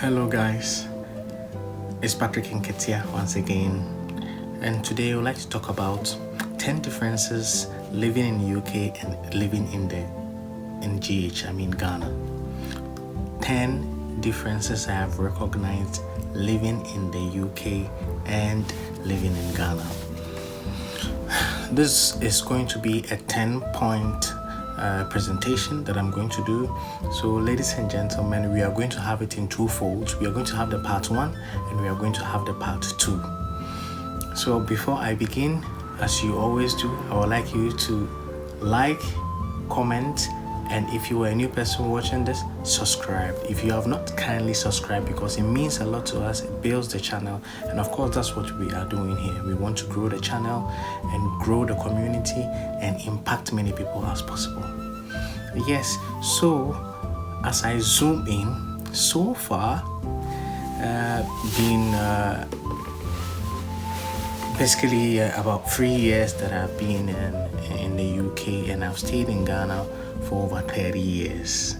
Hello guys, it's Patrick Nketia once again, and today I would like to talk about 10 differences living in the UK and living in Ghana. 10 differences I have recognized living in the UK and living in Ghana. This is going to be a 10-point presentation that I'm going to do. So ladies and gentlemen, we are going to have it in two folds. We are going to have the part 1 and we are going to have the part 2. So before I begin, as you always do, I would like you to like, comment, and if you are a new person watching this, subscribe. If you have not, kindly subscribe, because it means a lot to us. It builds the channel, and of course that's what we are doing here. We want to grow the channel and grow the community and impact many people as possible. Yes, so as I zoom in, so far been basically about 3 years that I've been in the UK, and I've stayed in Ghana for over 30 years,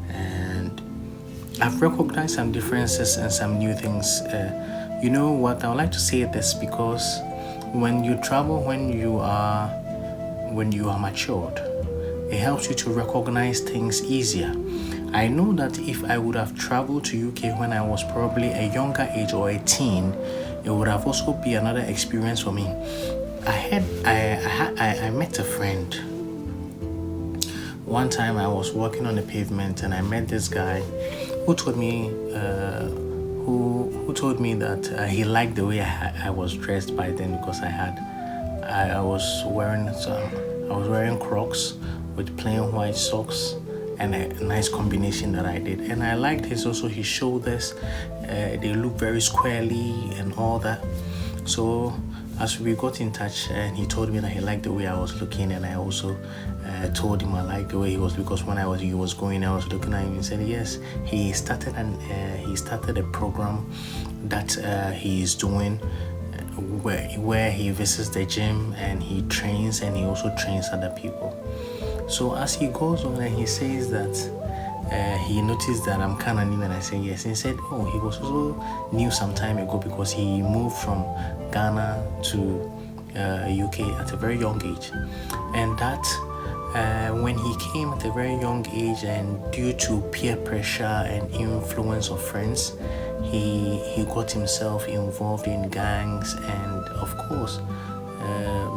and I've recognized some differences and some new things. You know what, I would like to say this because when you travel, when you are matured, it helps you to recognize things easier. I know that if I would have traveled to UK when I was probably a younger age or a teen, it would have also been another experience for me. I met a friend. One time I was walking on the pavement and I met this guy who told me who told me that he liked the way I was dressed by then, because I was wearing Crocs with plain white socks and a nice combination that I did, and I liked his shoulders. They look very squarely and all that. So as we got in touch, and he told me that he liked the way I was looking, and I also told him I liked the way he was, because when he was going, I was looking at him and said yes. He started a program that he is doing where he visits the gym and he trains, and he also trains other people. So as he goes on and he says that he noticed that I'm kind of new, and I said yes. And he said, oh, he was also new some time ago because he moved from Ghana to UK at a very young age, and that when he came at a very young age, and due to peer pressure and influence of friends, he got himself involved in gangs, and of course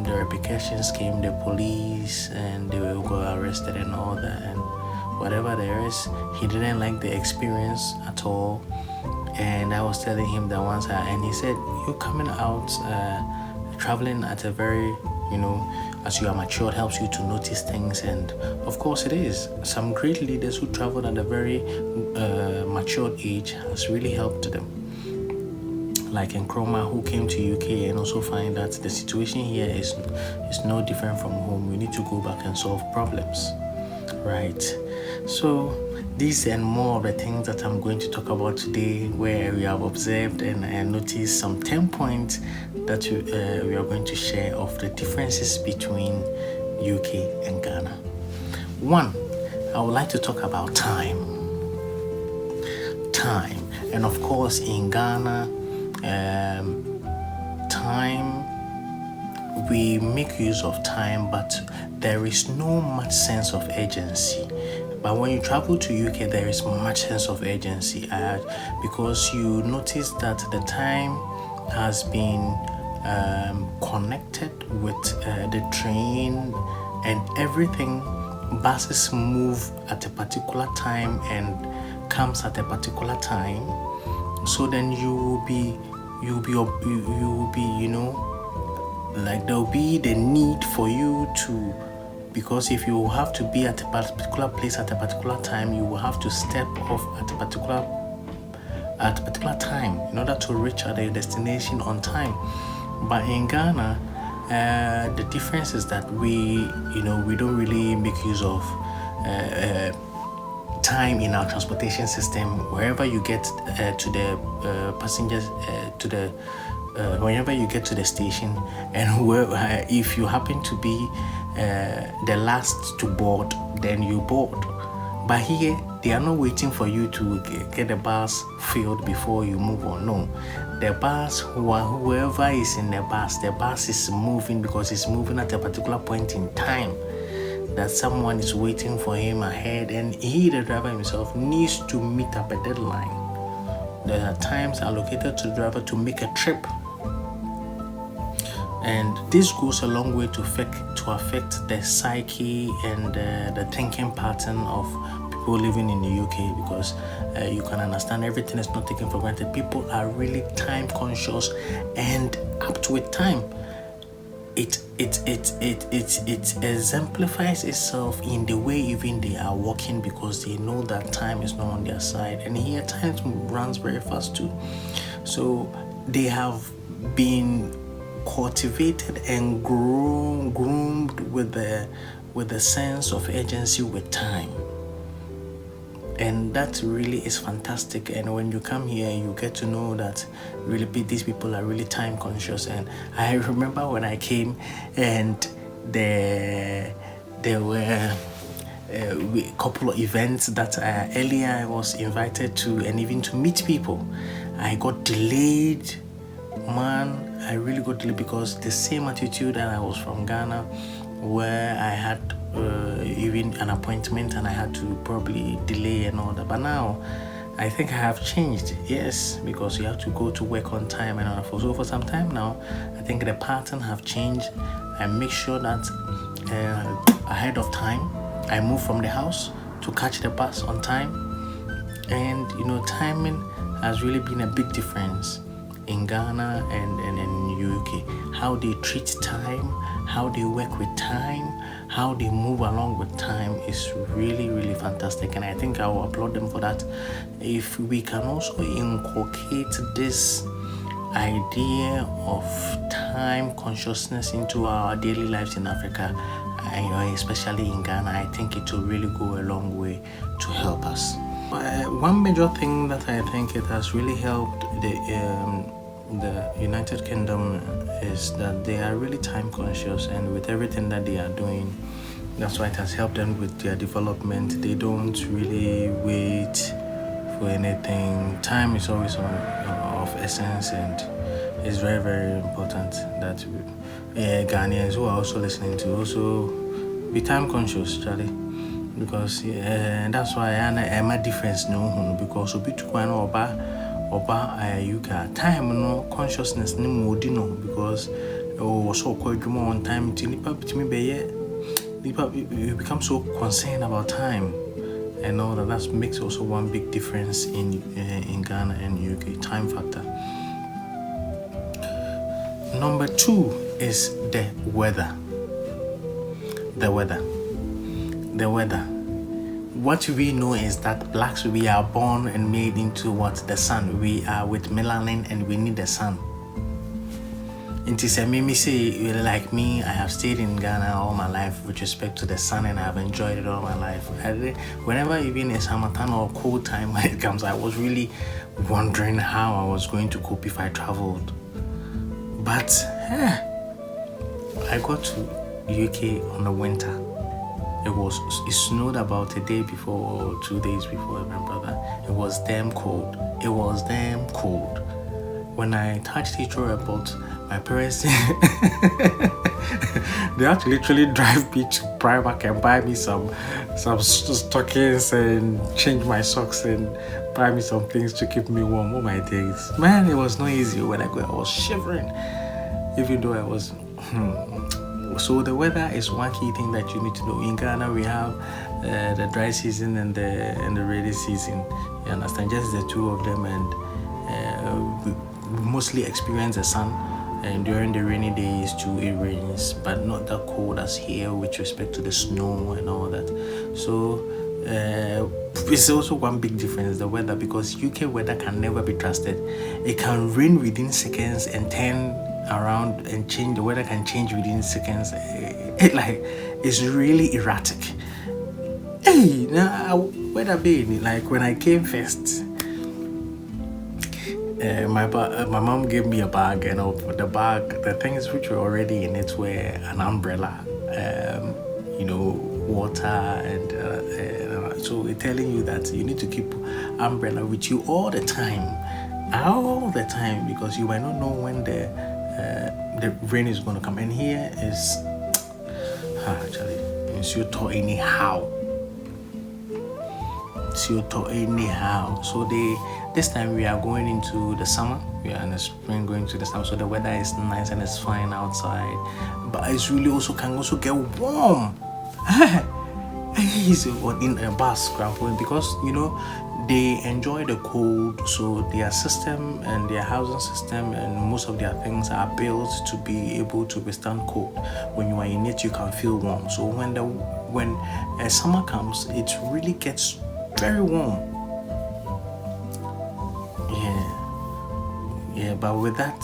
the repercussions came, the police, and they got arrested and all that, and whatever there is, he didn't like the experience at all. And I was telling him that once, and he said, you're coming out traveling at a very, as you are matured, helps you to notice things. And of course it is. Some great leaders who traveled at a very matured age has really helped them. Like Nkrumah, who came to UK and also find that the situation here is no different from home. We need to go back and solve problems, right? So these and more of the things that I'm going to talk about today, where we have observed and noticed some 10 points that we are going to share of the differences between UK and Ghana. 1, I would like to talk about time. And of course in Ghana, time, we make use of time, but there is no much sense of urgency. But when you travel to UK, there is much sense of urgency, because you notice that the time has been connected with the train and everything. Buses move at a particular time and comes at a particular time. So then you will be, like there will be the need for you to, because if you have to be at a particular place at a particular time, you will have to step off at a particular time in order to reach at your destination on time. But in Ghana, the difference is that we don't really make use of time in our transportation system. Wherever you get to the passengers, whenever you get to the station, and if you happen to be the last to board, then you board. But here, they are not waiting for you to get the bus filled before you move on. No, the bus, whoever is in the bus is moving because it's moving at a particular point in time that someone is waiting for him ahead, and he, the driver himself, needs to meet up a deadline. There are times allocated to the driver to make a trip. And this goes a long way to affect the psyche and the thinking pattern of people living in the UK, because you can understand everything is not taken for granted. People are really time conscious and up to a time. It exemplifies itself in the way even they are walking, because they know that time is not on their side. And here time runs very fast too. So they have been cultivated and groomed with the sense of urgency with time, and that really is fantastic. And when you come here, you get to know that really these people are really time conscious. And I remember when I came, and there were a couple of events that earlier I was invited to, and even to meet people. I got delayed. Man, I really got delayed because the same attitude that I was from Ghana, where I had even an appointment and I had to probably delay and all that. But now, I think I have changed. Yes, because you have to go to work on time and all that. So for some time now, I think the pattern have changed. I make sure that ahead of time, I move from the house to catch the bus on time. And timing has really been a big difference in Ghana and in UK. How they treat time, how they work with time, how they move along with time is really, really fantastic. And I think I will applaud them for that. If we can also inculcate this idea of time consciousness into our daily lives in Africa, especially in Ghana, I think it will really go a long way to help us. One major thing that I think it has really helped the United Kingdom is that they are really time conscious, and with everything that they are doing, that's why it has helped them with their development. They don't really wait for anything. Time is always of essence, and it's very, very important that Ghanaians who are also listening to also be time conscious, Charlie. Because that's why I'm a difference no, because obi to kwan oba you can time no consciousness ni modi no, because so adwuma on time you become so concerned about time and all that. That makes also one big difference in Ghana and UK, time factor. Number 2 is the weather. What we know is that blacks, we are born and made into what? The sun. We are with melanin and we need the sun. It is a mimi say, like me, I have stayed in Ghana all my life with respect to the sun, and I have enjoyed it all my life. Whenever even a summertime or cold time when it comes, I was really wondering how I was going to cope if I traveled. But I got to UK on the winter. It snowed about a day before or 2 days before, my brother. It was damn cold. When I touched Heathrow Airport, my parents they had to literally drive me to Primark and buy me some stockings and change my socks and buy me some things to keep me warm. Oh my days, man, it was not easy. When I was shivering, even though I was. So the weather is one key thing that you need to know. In Ghana, we have the dry season and the rainy season. You understand? Just the two of them, and we mostly experience the sun. And during the rainy days too, it rains, but not that cold as here with respect to the snow and all that. So it's also one big difference, the weather, because UK weather can never be trusted. It can rain within seconds and turn around and change. The weather can change within seconds. It's really erratic. Hey, now weather being like when I came first, my mom gave me a bag, and the bag, the things which were already in it were an umbrella, water, and So it's telling you that you need to keep umbrella with you all the time, because you might not know when the rain is going to come. And here is actually it's your to anyhow. So this time we are going into the summer. We are in the spring going to the summer. So the weather is nice and it's fine outside. But it's really can also get warm. He's in a bus because they enjoy the cold, so their system and their housing system and most of their things are built to be able to withstand cold. When you are in it, you can feel warm. So when summer comes, it really gets very warm. Yeah. But with that,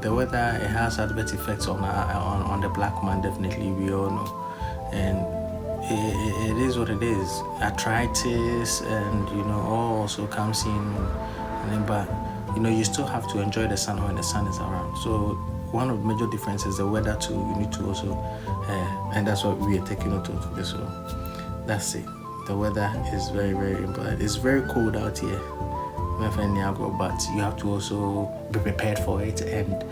the weather, it has adverse effects on the black man. Definitely, we all know, and it is what it is. Arthritis and all also comes in, but you still have to enjoy the sun when the sun is around. So one of the major differences is the weather too. You need to also, and that's what we are taking note of this. So that's it. The weather is very, very important. It's very cold out here, but you have to also be prepared for it and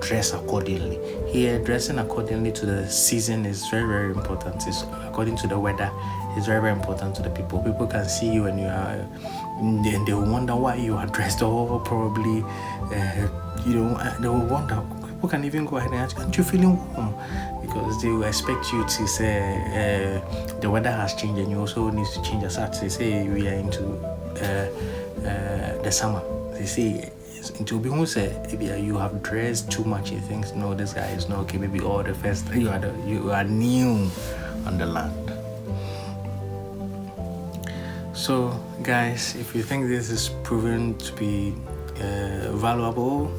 dress accordingly. Here, dressing accordingly to the season is very, very important. It's according to the weather. It's very, very important to the people. People can see you and you are, and they will wonder why you are dressed, or probably, they will wonder. People can even go ahead and ask, aren't you feeling warm? Because they will expect you to say the weather has changed and you also need to change your socks. They say we are into the summer. They say to be who say you have dressed too much. He thinks no, this guy is not okay. Maybe all the first you are new on the land. So guys, if you think this is proven to be valuable,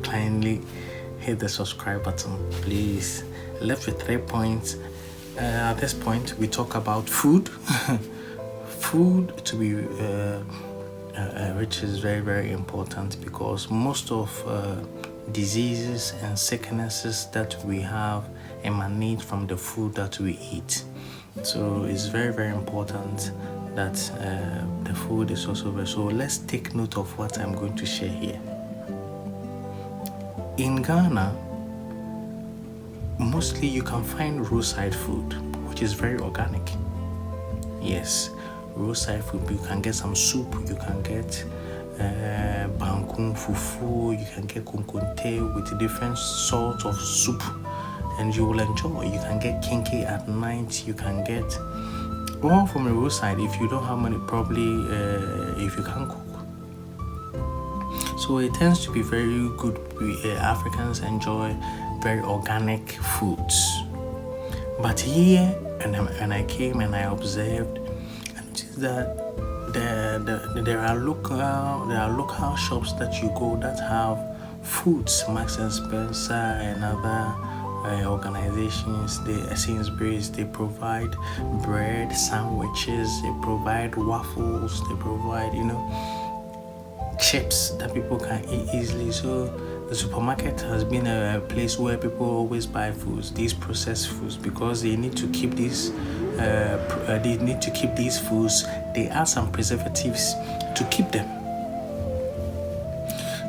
kindly hit the subscribe button, please. Left with 3 points. At this point, we talk about food. Food to be which is very, very important, because most of diseases and sicknesses that we have emanate from the food that we eat. So it's very, very important that the food is also very. So let's take note of what I'm going to share here. In Ghana, mostly you can find roadside food, which is very organic. Yes, roadside food. You can get some soup, you can get bankun fufu, you can get konkonte with different sorts of soup, and you will enjoy. You can get kinky at night, you can get all from the roadside. If you don't have money, probably if you can't cook. So it tends to be very good. Africans enjoy very organic foods. But here, and I came and I observed, that there are local shops that you go that have foods. Marks and Spencer and other organizations, Sainsbury's, they provide bread, sandwiches, they provide waffles, they provide chips that people can eat easily. So the supermarket has been a place where people always buy foods, these processed foods, because they need to keep these foods. They add some preservatives to keep them.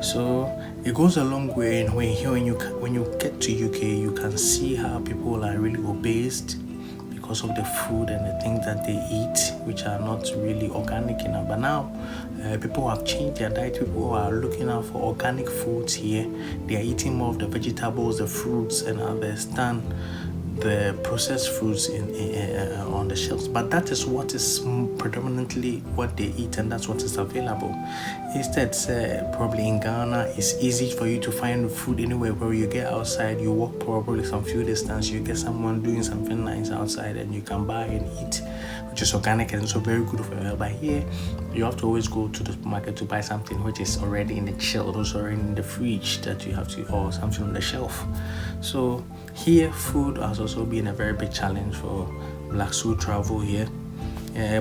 So it goes a long way. And when you get to UK, you can see how people are really obese because of the food and the things that they eat, which are not really organic enough. But now people have changed their diet. People are looking out for organic foods here. They are eating more of the vegetables, the fruits, and others than the processed foods on the shelves. But that is what is predominantly what they eat, and that's what is available. Instead, probably in Ghana, it's easy for you to find food anywhere. Where you get outside, you walk probably some few distance, you get someone doing something nice outside, and you can buy and eat, which is organic and also very good for you. But here, you have to always go to the supermarket to buy something which is already in the chill, also already in the fridge that you have to, or something on the shelf. So here, food has also been a very big challenge for blacks who travel here.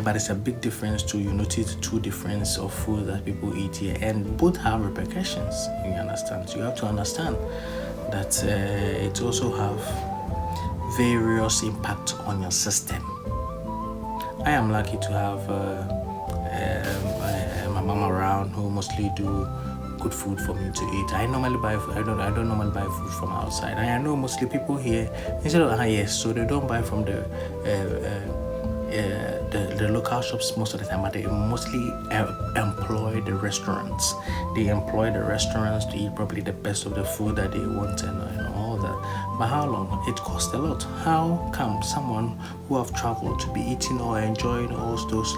But it's a big difference too. You notice two difference of food that people eat here, and both have repercussions. You understand? So you have to understand that it also have various impact on your system. I am lucky to have my mom around who mostly do good food for me to eat. I normally buy. I don't normally buy food from outside. And I know mostly people here instead of yes, so they don't buy from the local shops most of the time, but they mostly employ the restaurants. They employ the restaurants to eat probably the best of the food that they want and all that. But how long? It costs a lot. How come someone who have traveled to be eating or enjoying all those,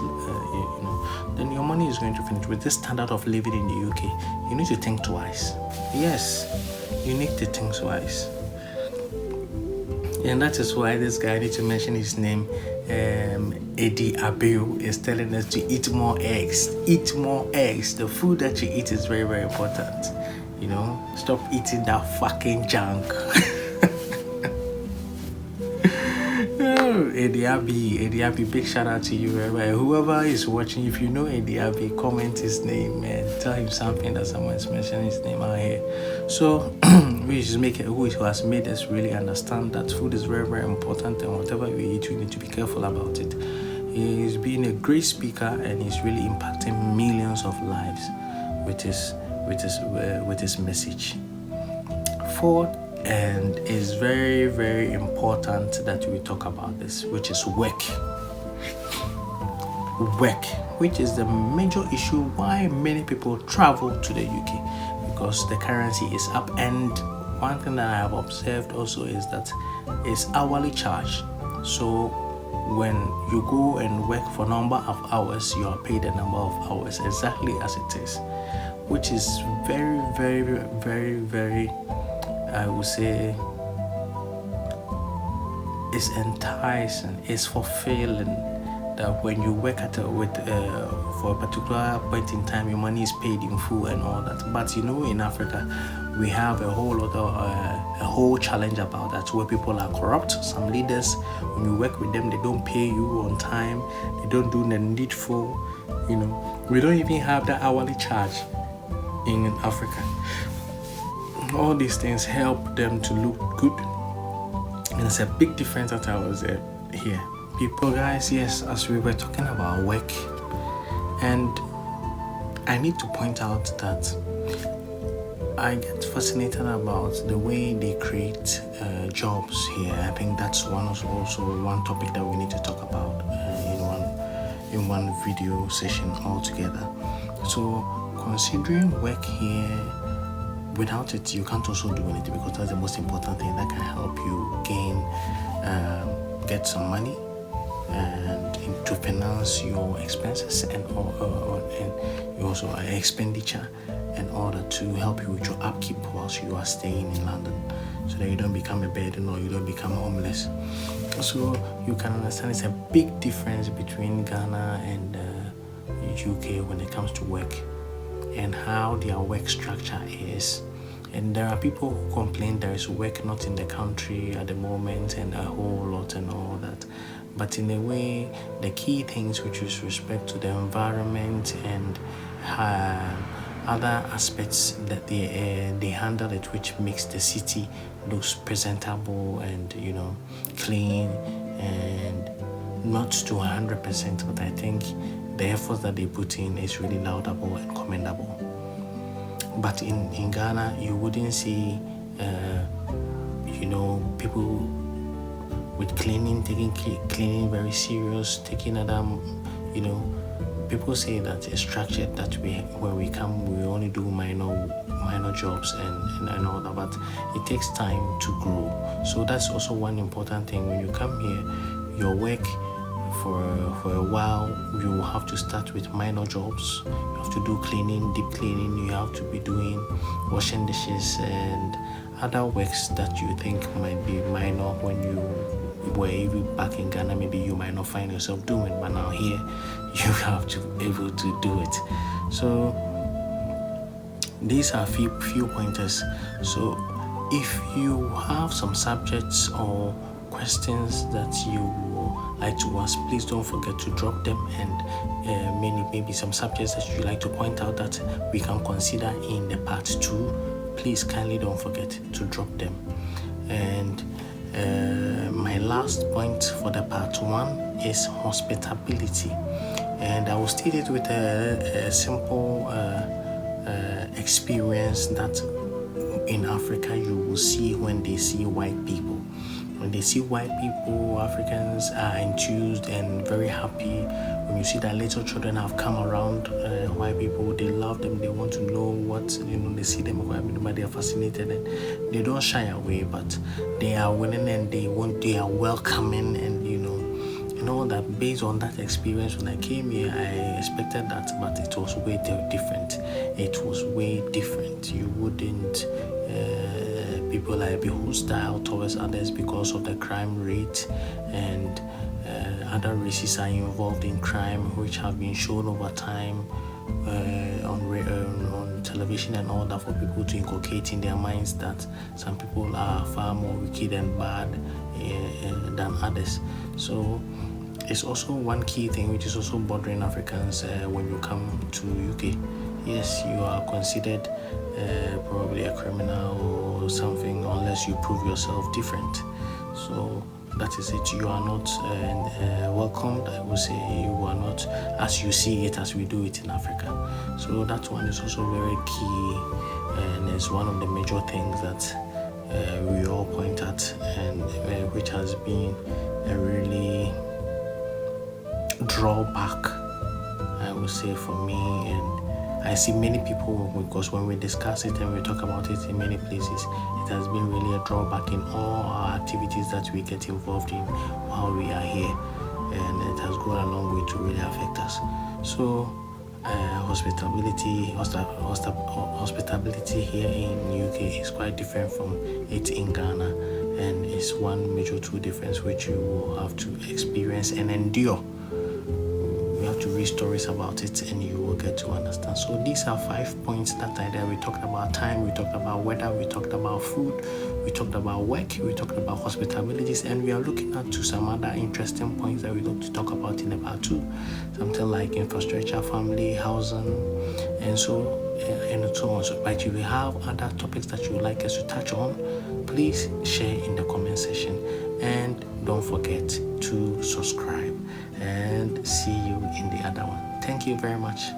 then your money is going to finish with this standard of living in the UK? You need to think twice. Yes, you need to think twice. And that is why this guy, I need to mention his name, Eddie Abiu, is telling us to eat more eggs. Eat more eggs. The food that you eat is very, very important. Stop eating that fucking junk. Eddie Abi, big shout out to you. Whoever is watching, if you know Eddie Abi, comment his name and tell him something that someone's mentioning his name out here. So, who has made us really understand that food is very, very important, and whatever we eat, we need to be careful about it. He's been a great speaker, and he's really impacting millions of lives with his message. Fourth, and it's very, very important that we talk about this, which is work. Work, which is the major issue why many people travel to the UK, because the currency is up. And one thing that I have observed also is that it's hourly charge. So when you go and work for a number of hours, you are paid a number of hours exactly as it is, which is very, very, very, very, I would say, it's enticing, it's fulfilling that when you work for a particular point in time, your money is paid in full and all that. But in Africa, we have a whole challenge about that, where people are corrupt. Some leaders, when you work with them, they don't pay you on time, they don't do the needful. We don't even have the hourly charge in Africa. All these things help them to look good, and it's a big difference that I was here. People, guys, yes, as we were talking about work, and I need to point out that I get fascinated about the way they create jobs here. I think that's also one topic that we need to talk about in one video session altogether. So considering work here, without it, you can't also do anything, because that's the most important thing that can help you get some money and to finance your expenses and also expenditure, in order to help you with your upkeep whilst you are staying in London, so that you don't become a burden or you don't become homeless. So you can understand it's a big difference between Ghana and UK when it comes to work and how their work structure is. And there are people who complain there is work not in the country at the moment and a whole lot and all that. But in a way, the key things, which is respect to the environment and other aspects that they handle it, which makes the city looks presentable and clean, and not to 100%, but I think the effort that they put in is really laudable and commendable. But in Ghana, you wouldn't see people with cleaning, taking cleaning very serious, taking other, people say that it's structured, that where we come, we only do minor jobs and all that, but it takes time to grow. So that's also one important thing. When you come here, your work for a while, you will have to start with minor jobs. You have to do cleaning, deep cleaning. You have to be doing washing dishes and other works that you think might be minor when you were even back in Ghana. Maybe you might not find yourself doing, but now here you have to be able to do it. So these are few pointers. So if you have some subjects or questions that you would like to ask, please don't forget to drop them, and maybe some subjects that you'd like to point out that we can consider in the part 2. Please kindly don't forget to drop them. And My last point for the part 1 is hospitability, and I will state it with a simple experience that in Africa you will see when they see white people. When they see white people, Africans are enthused and very happy. When you see that little children have come around white people, they love them, they want to know what, they see them, but they are fascinated and they don't shy away, but they are willing and they are welcoming, and all that. Based on that experience, when I came here, I expected that, but it was way different. It was way different. You wouldn't people are be hostile towards others because of the crime rate, and other races are involved in crime, which have been shown over time on television and all that, for people to inculcate in their minds that some people are far more wicked and bad than others. So it's also one key thing which is also bothering Africans when you come to UK. Yes, you are considered probably a criminal or something unless you prove yourself different. So that is it. You are not welcomed. I would say you are not as you see it, as we do it in Africa. So that one is also very key, and it's one of the major things that we all point at, and which has been a really drawback, I would say, for me. And I see many people, because when we discuss it and we talk about it in many places, it has been really a drawback in all our activities that we get involved in while we are here, and it has gone a long way to really affect us. So hospitality here in UK is quite different from it in Ghana, and it's one major two difference which you will have to experience and endure. You have to read stories about it and you will get to understand. So these are 5 points that I did. We talked about time, we talked about weather, we talked about food, we talked about work, we talked about hospitalities, and we are looking at to some other interesting points that we look to talk about in the part 2. Something like infrastructure, family, housing, and so on. So, but if you have other topics that you would like us to touch on, please share in the comment section, and don't forget to subscribe, and see you in the other one. Thank you very much.